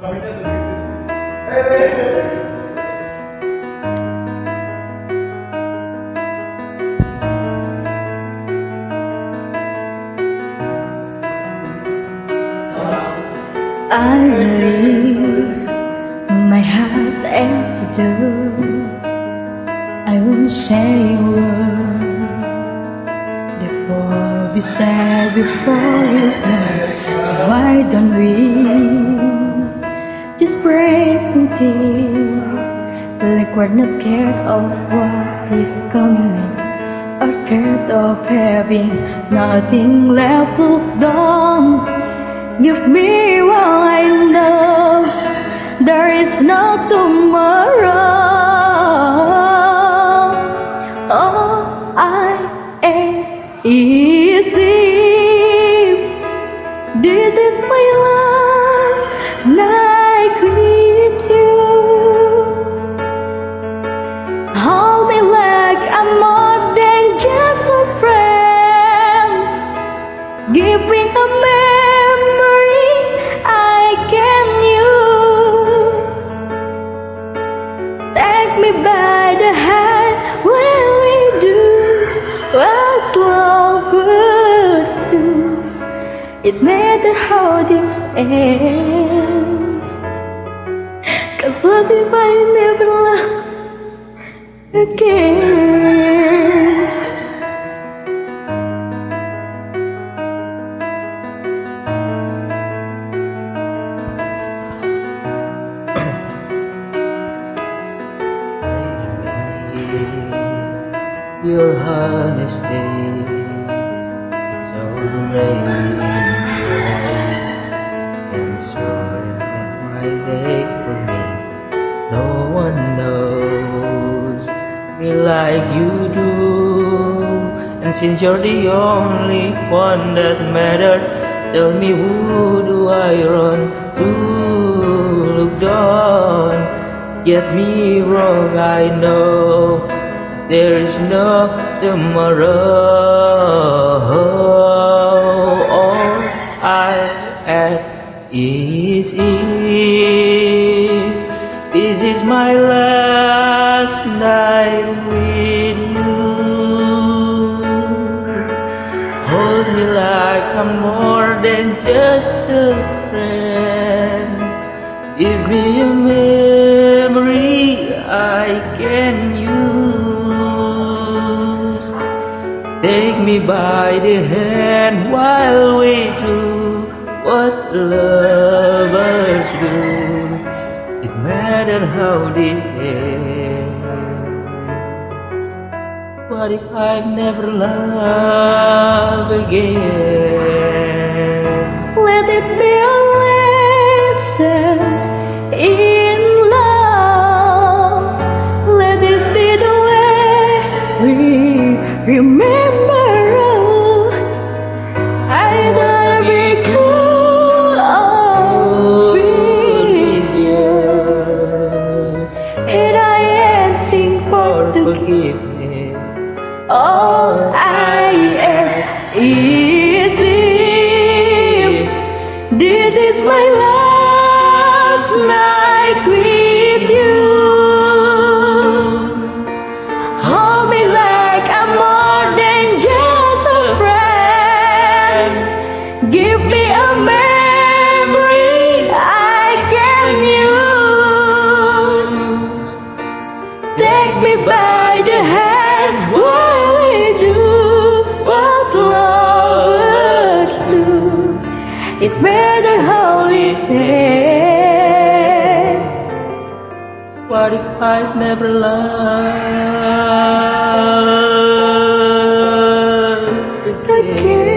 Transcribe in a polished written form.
I leave my heart empty door. I won't say a word before we said before you go. So why don't we just break until like we're not scared of what is coming next, or scared of having nothing left to do. Give me what I know, there is no tomorrow. All I ask is if this is my love, like with you. Hold me like I'm more than just a friend. Give me a memory I can use. Take me by the hand when we do what lovers do. It matters how this ends, 'cause what if I never love again? Your honesty, it's already right, and so it my day for me. No one knows me like you do, and since you're the only one that matters, tell me who do I run to? Look down, get me wrong, I know there is no tomorrow. All I ask is if this is my last night with you. Hold me like I'm more than just a friend. Give me a memory I can use. Take me by the hand while we do what lovers do. It matters how this ends. What if I never love again? Let it be a lesson in love. Let it be the way we remember. I gotta be cool of this year, and I asking for forgiveness. All I ask is if this is my last night with you. Hold me like I'm more than just a friend. Give me a memory I can use. Take me by the hand while we do what lovers do. It matters how we say. What if I've never loved again?